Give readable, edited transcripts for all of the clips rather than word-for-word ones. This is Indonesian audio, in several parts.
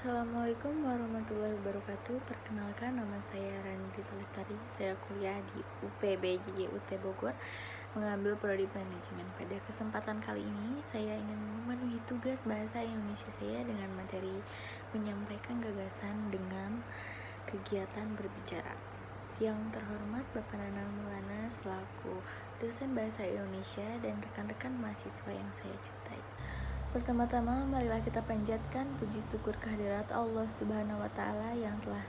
Assalamualaikum warahmatullahi wabarakatuh. Perkenalkan, nama saya Randi Lestari. Saya kuliah di UPB JJUT Bogor, mengambil prodi manajemen. Pada kesempatan kali ini, saya ingin memenuhi tugas bahasa Indonesia saya dengan materi menyampaikan gagasan dengan kegiatan berbicara. Yang terhormat Bapak Nanang Maulana selaku dosen bahasa Indonesia dan rekan-rekan mahasiswa yang saya cintai. Pertama-tama, marilah kita panjatkan puji syukur kehadirat Allah Subhanahu wa Ta'ala yang telah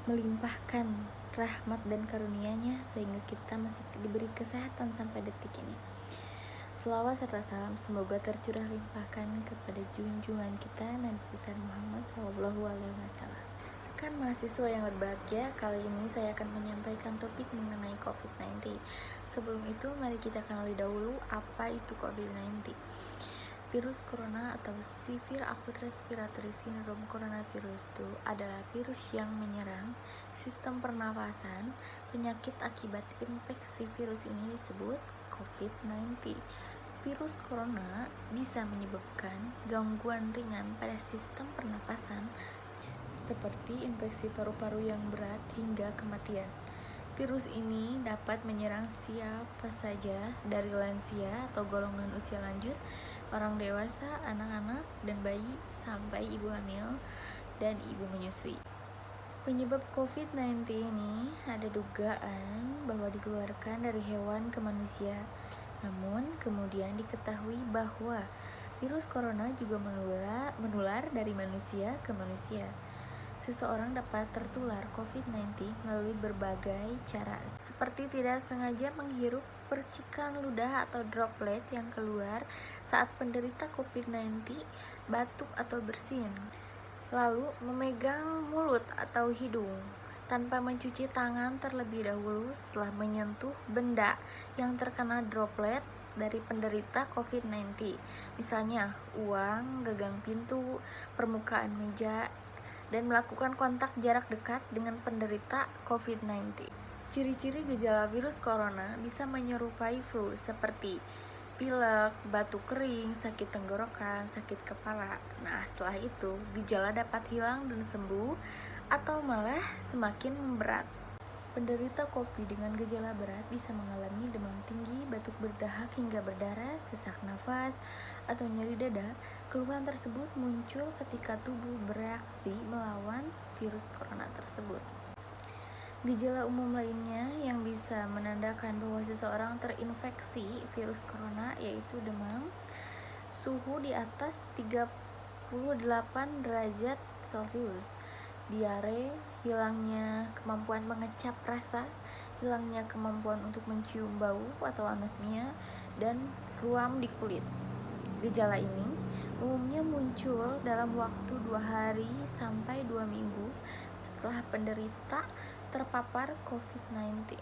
melimpahkan rahmat dan karunia-Nya sehingga kita masih diberi kesehatan sampai detik ini. Selawat serta salam semoga tercurah limpahkan kepada junjungan kita Nabi besar Muhammad SAW. Rekan mahasiswa yang berbahagia, kali ini saya akan menyampaikan topik mengenai COVID-19. Sebelum itu, mari kita kenali dahulu apa itu COVID-19. Virus corona atau Severe Acute Respiratory Syndrome coronavirus itu adalah virus yang menyerang sistem pernafasan. Penyakit akibat infeksi virus ini disebut COVID-19. Virus corona bisa menyebabkan gangguan ringan pada sistem pernapasan seperti infeksi paru-paru yang berat hingga kematian. Virus ini dapat menyerang siapa saja dari lansia atau golongan usia lanjut, orang dewasa, anak-anak, dan bayi, sampai ibu hamil dan ibu menyusui. Penyebab COVID-19 ini ada dugaan bahwa dikeluarkan dari hewan ke manusia. Namun, kemudian diketahui bahwa virus corona juga menular dari manusia ke manusia. Seseorang dapat tertular COVID-19 melalui berbagai cara, seperti tidak sengaja menghirup percikan ludah atau droplet yang keluar saat penderita COVID-19 batuk atau bersin, lalu memegang mulut atau hidung tanpa mencuci tangan terlebih dahulu setelah menyentuh benda yang terkena droplet dari penderita COVID-19, misalnya uang, gagang pintu, permukaan meja, dan melakukan kontak jarak dekat dengan penderita COVID-19. Ciri-ciri gejala virus corona bisa menyerupai flu seperti pilek, batuk kering, sakit tenggorokan, sakit kepala. Nah, setelah itu gejala dapat hilang dan sembuh atau malah semakin memberat. Penderita COVID dengan gejala berat bisa mengalami demam tinggi, batuk berdahak hingga berdarah, sesak nafas, atau nyeri dada. Keluhan tersebut muncul ketika tubuh bereaksi melawan virus corona tersebut. Gejala umum lainnya yang bisa menandakan bahwa seseorang terinfeksi virus corona yaitu demam, suhu di atas 38 derajat Celcius, diare, hilangnya kemampuan mengecap rasa, hilangnya kemampuan untuk mencium bau atau anosmia, dan ruam di kulit. Gejala ini umumnya muncul dalam waktu 2 hari sampai 2 minggu setelah penderita terpapar COVID-19.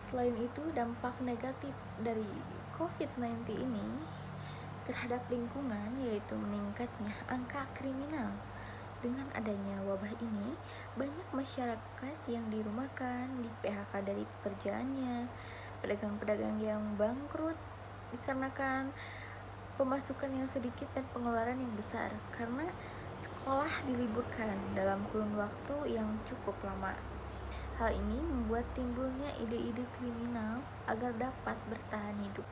Selain itu, dampak negatif dari COVID-19 ini terhadap lingkungan yaitu meningkatnya angka kriminal. Dengan adanya wabah ini, banyak masyarakat yang dirumahkan, di PHK dari pekerjaannya, pedagang-pedagang yang bangkrut dikarenakan pemasukan yang sedikit dan pengeluaran yang besar karena sekolah diliburkan dalam kurun waktu yang cukup lama. Hal ini membuat timbulnya ide-ide kriminal agar dapat bertahan hidup.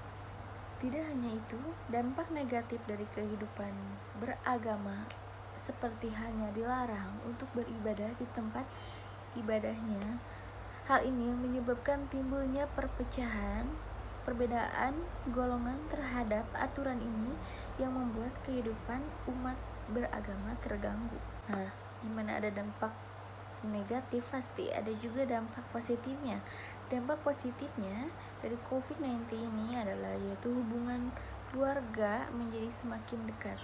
Tidak hanya itu, dampak negatif dari kehidupan beragama seperti hanya dilarang untuk beribadah di tempat ibadahnya. Hal ini yang menyebabkan timbulnya perpecahan, perbedaan golongan terhadap aturan ini yang membuat kehidupan umat beragama terganggu. Nah, gimana ada dampak negatif, pasti ada juga dampak positifnya. Dampak positifnya dari COVID-19 ini adalah yaitu hubungan keluarga menjadi semakin dekat.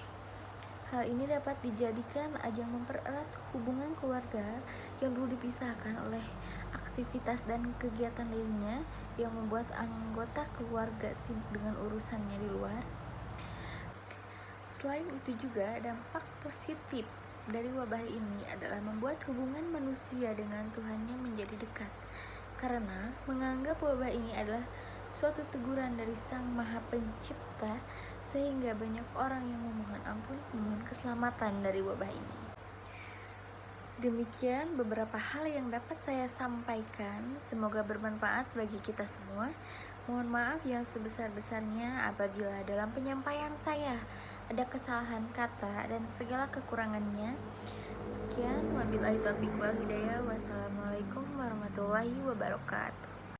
Hal ini dapat dijadikan ajang mempererat hubungan keluarga yang dulu dipisahkan oleh aktivitas dan kegiatan lainnya yang membuat anggota keluarga sibuk dengan urusannya di luar. Selain itu juga dampak positif dari wabah ini adalah membuat hubungan manusia dengan Tuhannya menjadi dekat, karena menganggap wabah ini adalah suatu teguran dari Sang Maha Pencipta, sehingga banyak orang yang memohon ampun, memohon keselamatan dari wabah ini. Demikian beberapa hal yang dapat saya sampaikan. Semoga bermanfaat bagi kita semua. Mohon maaf yang sebesar-besarnya apabila dalam penyampaian saya ada kesalahan kata dan segala kekurangannya. Sekian, wabillahi taufiq wal hidayah. Wassalamualaikum warahmatullahi wabarakatuh.